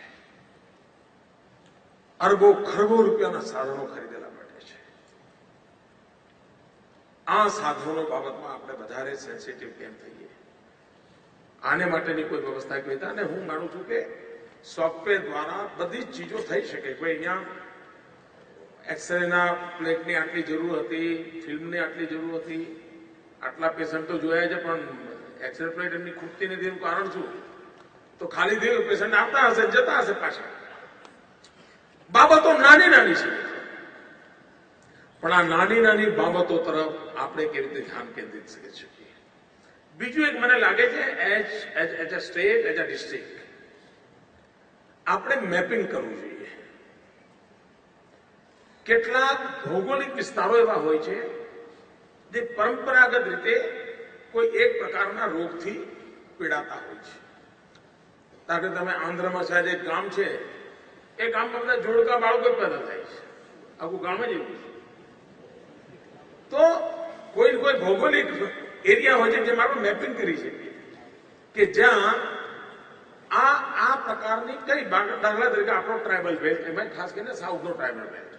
અરબો ખરબો રૂપિયાના સાધનો ખરીદેલા માટે છે. આ સાધનો બાબતમાં આપણે વધારે સેન્સિટિવ કેમ થઈએ, આને માટેની કોઈ વ્યવસ્થા કરી. અને હું માનું છું કે સોફ્ટવેર દ્વારા બધી જ ચીજો થઈ શકે. કોઈ અહીંયા એક્સરેના પ્લેટની આટલી જરૂર હતી, ફિલ્મની આટલી જરૂર હતી, આટલા પેશન્ટો જોયા છે, પણ એક્સરે પ્લેટ એમની ખૂટતી નથી. એનું કારણ શું? તો ખાલી થયું પેશન્ટ આવતા હશે, જતા હશે પાછા. બાબતો નાની નાની છે, પણ આ નાની નાની બાબતો તરફ આપણે કેવી રીતે ધ્યાન કેન્દ્રિત કરી શકીએ. બીજું એક મને લાગે છે as a state, as a district આપણે મેપિંગ કરવું જોઈએ. કેટલાક ભૌગોલિક વિસ્તારો એવા હોય છે જે પરંપરાગત રીતે કોઈ એક પ્રકારના રોગથી પીડાતા હોય છે. કારણ કે તમે આંધ્રમાં સાહેબ એક ગામ છે, એ ગામમાં બધા જોડકા બાળકો જ પેદા થાય છે, આખું ગામ જ એવું છે. તો કોઈ ભૌગોલિક એરિયા હોય છે જેમાં આપણે મેપિંગ કરી શકીએ કે જ્યાં આ પ્રકારની કઈ દાખલા તરીકે આપણો ટ્રાઇબલ બેલ્ટ, એમાં ખાસ કરીને સાઉથનો ટ્રાઇબલ બેલ્ટ,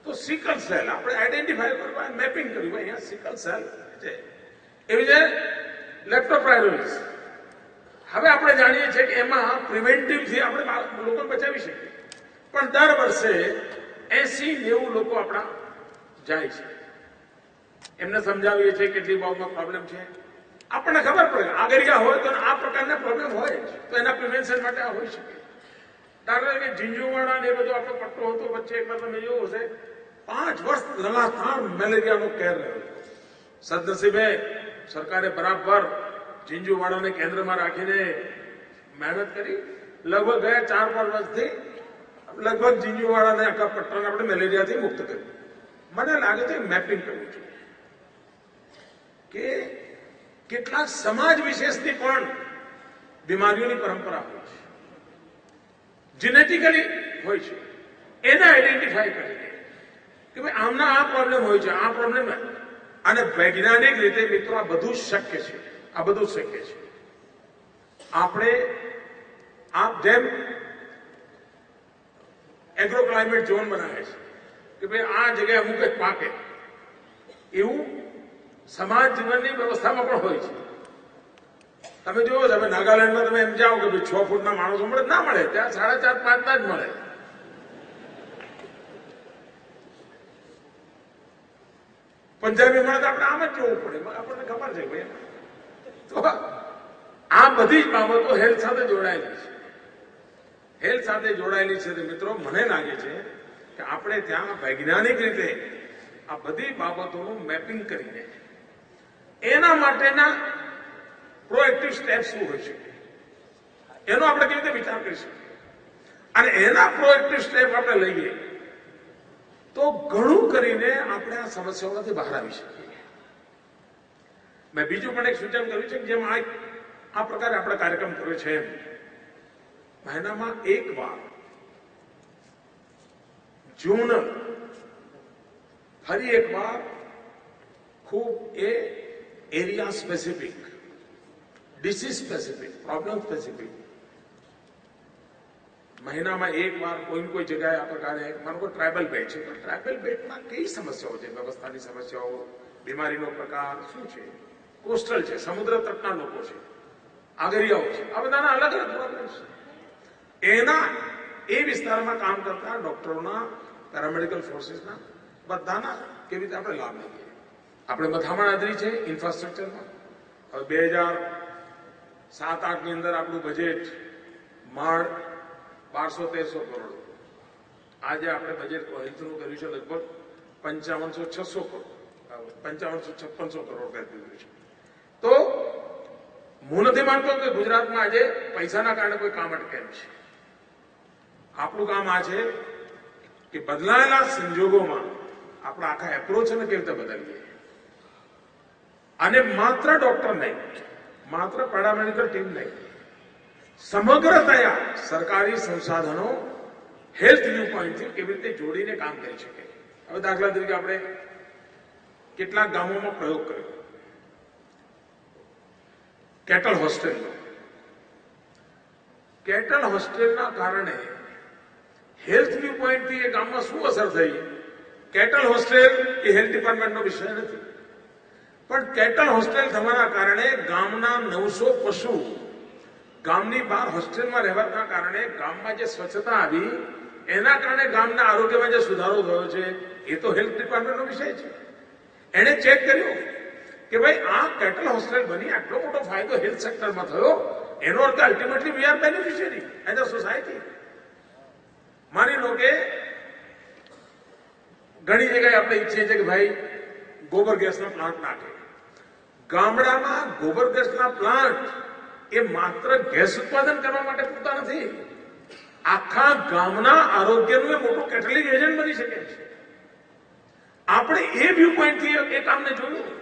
તો સિકલ સેલ આપણે આઈડેન્ટિફાય કરવા, મેપિંગ કર્યું, અહીંયા સિકલ સેલ છે. એવી રીતે લેપ્ટોસ્પાયરોસિસ હવે આપણે જાણીએ છીએ કે એમાં પ્રિવેન્ટિવથી આપણે લોકોને બચાવી શકીએ. પણ દર વર્ષે 80-90 લોકો આપણા જાય છે. એમને સમજાવીએ છીએ કેટલી બાબતમાં પ્રોબ્લેમ છે. આપણને ખબર પડે આગળિયા હોય તો આ પ્રકારના પ્રોબ્લેમ હોય જ, તો એના પ્રિવેન્શન માટે આ હોઈ શકે. દાખલા કે ઝીંઝુવાડા ને એ બધો આપણો પટ્ટો હતો વચ્ચે, એકવાર તમે જોયું હશે 5 વર્ષ લગાતાર મેલેરિયાનો કેર રહ્યો. સદનસીબે સરકારે બરાબર ઝીંઝુવાડાને કેન્દ્રમાં રાખીને મહેનત કરી. લગભગ ગયા 4-5 વર્ષથી લગભગ ઝીંઝુવાડાને આખા પટ્ટાને આપણે મેલેરિયાથી મુક્ત કર્યું. મને લાગે છે મેપિંગ કરવું જોઈએ કે કેટલાક સમાજ વિશેષની પણ બીમારીઓની પરંપરા હોય છે, જેનેટિકલી હોય છે, એને આઈડેન્ટિફાય કરીને કે ભાઈ આમના આ પ્રોબ્લેમ હોય છે, આ પ્રોબ્લેમ. અને વૈજ્ઞાનિક રીતે મિત્રો આ બધું શક્ય છે. આ બધું શક્ય છે. આપણે જેમ એગ્રો ક્લાઇમેટ ઝોન બનાવે છે કે ભાઈ આ જગ્યાએ અમુક જ પાકે, એવું સમાજ જીવનની વ્યવસ્થામાં પણ હોય છે. તમે જુઓ, તમે નાગાલેન્ડમાં તમે એમ જાઓ કે ભાઈ 6 ફૂટના માણસો મળે, ના મળે. ત્યાં 4.5-5 જ મળે. પંજાબી મળે તો આપણે આમ જ જોવું પડે, આપણને ખબર છે ભાઈ. તો આ બધી જ બાબતો હેલ્થ સાથે જોડાયેલી છે. હેલ્થ સાથે જોડાયેલી છે. મિત્રો મને લાગે છે કે આપણે ત્યાં વૈજ્ઞાનિક રીતે આ બધી બાબતોનું મેપિંગ કરીને એના માટેના પ્રોએક્ટિવ સ્ટેપ શું હોઈ શકે એનો આપણે કેવી રીતે વિચાર કરી શકીએ. અને એના પ્રોએક્ટિવ સ્ટેપ આપણે લઈએ તો ઘણું કરીને આપણે આ સમસ્યાઓમાંથી બહાર આવી શકીએ. મેં બીજું પણ એક સૂચન કર્યું છે કે જેમ આ પ્રકારે આપણે કાર્યક્રમ કર્યો છે એમ મહિનામાં એકવાર જોનલ, ફરી એકવાર ખૂબ area specific, disease specific, problem specific મહિનામાં એકવાર કોઈ જગ્યાએ આ પ્રકારે માનો કોઈ ટ્રાઇબલ બેલ્ટ છે, પણ ટ્રાઇબલ બેલ્ટમાં કઈ સમસ્યાઓ છે, વ્યવસ્થાની સમસ્યાઓ, બીમારીનો પ્રકાર શું છે, કોસ્ટલ છે, સમુદ્ર તટના લોકો છે, આગરિયાઓ છે, આ બધાના અલગ અલગ પ્રોબ્લેમ છે. એના એ વિસ્તારમાં કામ કરતા ડોક્ટરોના, પેરામેડિકલ ફોર્સીસના બધાના કેવી રીતે આપણે લાભ લઈએ. આપણે મથામણ આદરી છે ઇન્ફ્રાસ્ટ્રક્ચરમાં. હવે 2007-8 ની અંદર આપણું બજેટ માંડ 1200-1300 કરોડ. આજે આપણે બજેટ હેલ્થનું કર્યું છે લગભગ 5500-600 કરોડ, 5500-5600 કરોડ કરી દીધું છે. તો હું નથી માનતો કે ગુજરાતમાં આજે પૈસાના કારણે કોઈ કામ અટકેમ છે. આપણું કામ આ છે કે બદલાયેલા સંજોગોમાં આપણા આખા એપ્રોચને કેવી રીતે બદલીએ. અને માત્ર ડોક્ટર નહીં, માત્ર પેરામેડિકલ ટીમ નહીં, સમગ્રતયા સરકારી સંસાધનો હેલ્થ વ્યૂ પોઈન્ટથી કેવી રીતે જોડીને કામ કરી શકે. હવે દાખલા તરીકે આપણે કેટલાક ગામોમાં પ્રયોગ કર્યો કેટલ હોસ્ટેલનો. કેટલ હોસ્ટેલના કારણે હેલ્થ વ્યૂ પોઈન્ટથી એ ગામમાં શું અસર થઈ. કેટલ હોસ્ટેલ એ હેલ્થ ડિપાર્ટમેન્ટનો વિષય નથી, પણ કેટલ હોસ્ટેલ થવાના કારણે ગામના 900 પશુ ગામની બહાર હોસ્ટેલમાં રહેવાના કારણે ગામમાં જે સ્વચ્છતા આવી, એના કારણે ગામના આરોગ્યમાં જે સુધારો થયો છે એ તો હેલ્થ ડિપાર્ટમેન્ટનો વિષય છે. એણે ચેક કર્યું કે ભાઈ આ કેટલ હોસ્ટેલ બની આટલો મોટો ફાયદો હેલ્થ સેક્ટરમાં થયો, એનો અર્થ ultimately we are beneficiary as a society. માની લો કે ઘણી જગ્યાએ આપણે ઈચ્છીએ છીએ કે ભાઈ ગોબર ગેસનો પ્લાન્ટ નાખે. ગામડામાં ગોબર ગેસના પ્લાન્ટ એ માત્ર ગેસ ઉત્પાદન કરવા માટે પૂરતા નથી, આખા ગામના આરોગ્યનું એ મોટું કેટલિક એજન્ટ બની શકે છે. આપણે એ વ્યૂ પોઈન્ટથી એ કામને જોયું.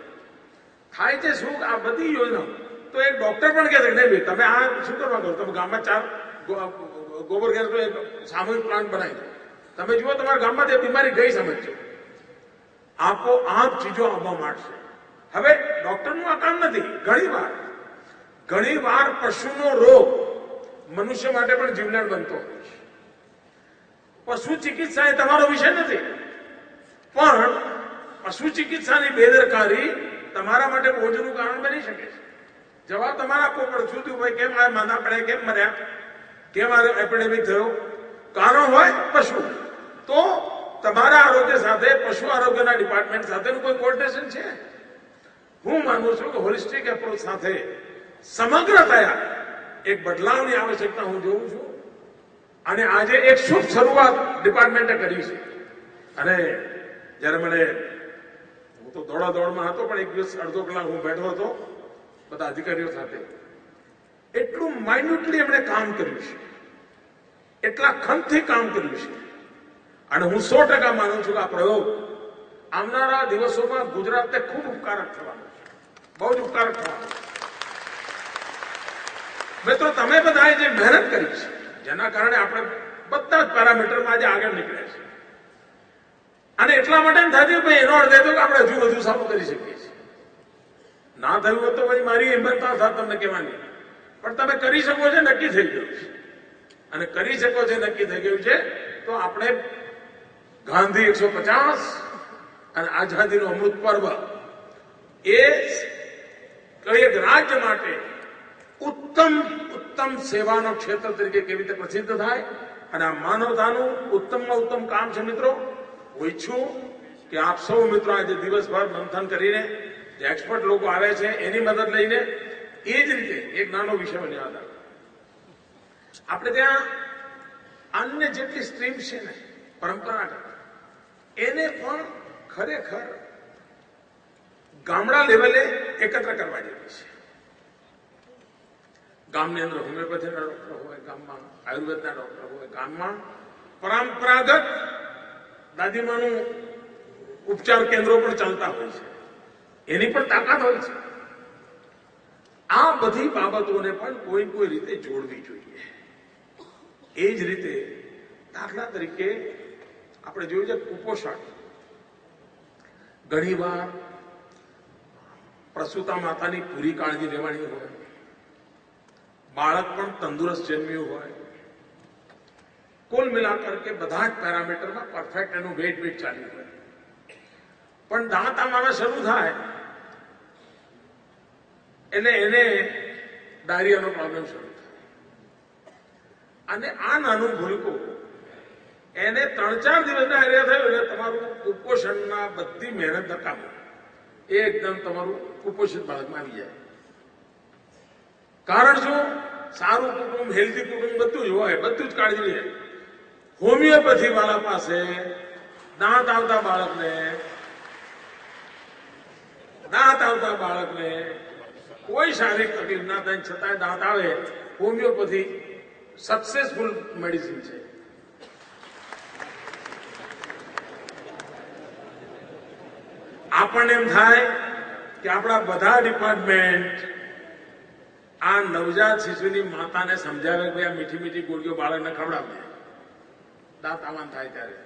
થાય છે શું આ બધી યોજના તો એક ડોક્ટર પણ કહે છે કે નહીં તમે આ શું કરવા કરો, તમે ગામમાં 4 ગોબર ગેસનો એક સામૂહિક પ્લાન્ટ બનાવી દો. તમે જુઓ તમારા ગામમાં તે બીમારી ગઈ સમજજો. આપોઆપ ચીજો આવવા માંડશે. હવે ડોક્ટરનું આ કામ નથી. ઘણી વાર પશુનો રોગ મનુષ્ય માટે પણ જીવલેણ બનતો હોય છે. પશુ ચિકિત્સા એ તમારો વિષય નથી, પણ પશુ ચિકિત્સાની બેદરકારી તમારા માટે બોજનું કારણ બની શકે છે. જવાબ તમારે આપવો પડે. શું થયું ભાઈ, કેમ આ માંદા પડ્યા, કેમ મર્યા, કેમ આ એપિડેમિક થયો, કારણ હોય પશુ. તો તમારા આરોગ્ય સાથે પશુ આરોગ્યના ડિપાર્ટમેન્ટ સાથેનું કોઈ કોર્ડિનેશન છે. હું માનું છું કે હોલિસ્ટિક એપ્રોચ સાથે સમગ્રતયા એક બદલાવની આવશ્યકતા હું જોઉં છું. અને આજે એક શુભ શરૂઆત ડિપાર્ટમેન્ટે કરી છે. અને જ્યારે હું તો દોડમાં હતો, પણ એક દિવસ અડધો કલાક હું બેઠો હતો બધા અધિકારીઓ સાથે. એટલું માઇન્યુટલી એમણે કામ કર્યું છે, એટલા ખંતથી કામ કર્યું છે. અને હું 100% માનું છું કે આ પ્રયોગ આવનારા દિવસોમાં ગુજરાતને ખૂબ ઉપકારક થવાનો છે, બહુ જ ઉપકારક થવાનો છે. મિત્રો, તમે બધાએ જે મહેનત કરી છે, જેના કારણે આપણે બધા જ પેરામીટરમાં આજે આગળ નીકળ્યા છે. અને એટલા માટે થાય ભાઈ એનો અર્થ એ તો કે આપણે હજુ વધુ સારું કરી શકીએ છીએ. ના થયું હોત તો પછી મારી હિંમત ના થાત તમને કહેવાની. પણ તમે કરી શકો છો, નક્કી થઈ ગયું છે. અને કરી શકો છો, નક્કી થઈ ગયું છે. તો આપણે ગાંધી 150 અને આઝાદીનું અમૃત પર્વ એ એક રાજ્ય માટે ઉત્તમ સેવાનો ક્ષેત્ર તરીકે કેવી રીતે પ્રસિદ્ધ થાય, અને આ માનવતાનું ઉત્તમમાં ઉત્તમ કામ છે. મિત્રો, હું ઈચ્છું કે આપ સૌ મિત્રો આજે દિવસભર મંથન કરીને જે એક્સપર્ટ લોકો આવે છે એની મદદ લઈને એ જ રીતે એક નાનો વિષય મને યાદ આવે. આપણે ત્યાં અન્ય જેટલી સ્ટ્રીમ છે ને પરંપરાગત, એને પણ ખરેખર ગામડા લેવલે એકત્ર કરવા જેવી છે. ગામની અંદર હોમિયોપેથીના ડોક્ટર હોય, ગામમાં આયુર્વેદના ડોક્ટર હોય, ગામમાં પરંપરાગત દાદીમાનું ઉપચાર કેન્દ્રો પણ ચાલતા હોય છે, એની પણ તાકાત હોય છે. આ બધી બાબતોને પણ કોઈ રીતે જોડવી જોઈએ. એ જ રીતે દાખલા તરીકે આપણે જોયું છે કુપોષણ. ઘણીવાર પ્રસૂતા માતાની પૂરી કાળજી લેવાની હોય, બાળક પણ તંદુરસ્ત જન્મ્યું હોય, કુલ મિલાકર કે બધા જ પેરામીટરમાં પરફેક્ટ એનું વેટ ચાલ્યું હોય, પણ દાંત આમાં શરૂ થાય એટલે એને ડાયરિયાનો પ્રોબ્લેમ શરૂ થાય. અને આ નાનું ભૂલકું એને 3-4 દિવસ ડાયરિયા થયું એટલે તમારું કુપોષણના બધી મહેનત નકામી. એ એકદમ તમારું કુપોષિત બાળકમાં આવી જાય. કારણ શું? સારું કુટુંબ, હેલ્ધી કુટુંબ બધું જ હોય, બધું જ કાળજી લે. હોમિયોપેથી વાળા પાસે દાંત આવતા બાળકને કોઈ શારીરિક તકલીફ ના થાય છતાંય દાંત આવે, હોમિયોપેથી સક્સેસફુલ મેડિસિન છે. આપણને એમ થાય કે આપણા બધા ડિપાર્ટમેન્ટ આ નવજાત શિશુની માતાને સમજાવે કે આ મીઠી મીઠી ગોળીઓ બાળકને ખવડાવજે દાંત આવાન થાય ત્યારે.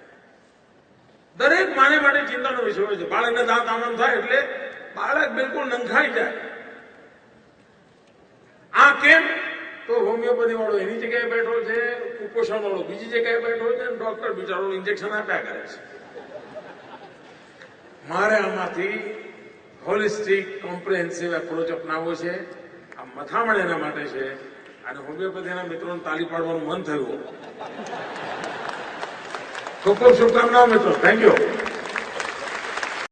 દરેક માને માટે ચિંતાનો વિષય હોય છે. બાળકને દાંત આવાન થાય એટલે બાળક બિલકુલ નંખાઈ જાય. આ કેમ? તો હોમિયોપેથી વાળો એની જગ્યાએ બેઠો છે, કુપોષણ વાળો બીજી જગ્યાએ બેઠો છે, ડોક્ટર બિચારો ઇન્જેક્શન આપ્યા કરે છે. મારે આમાંથી હોલિસ્ટિક કોમ્પ્રિહેન્સિવ એપ્રોચ અપનાવવો છે. આ મથામણ એના માટે છે. અને હોમિયોપેથીના મિત્રોને તાલી પાડવાનું મન થયું. ખૂબ ખૂબ શુભકામનાઓ મિત્રો. Thank you.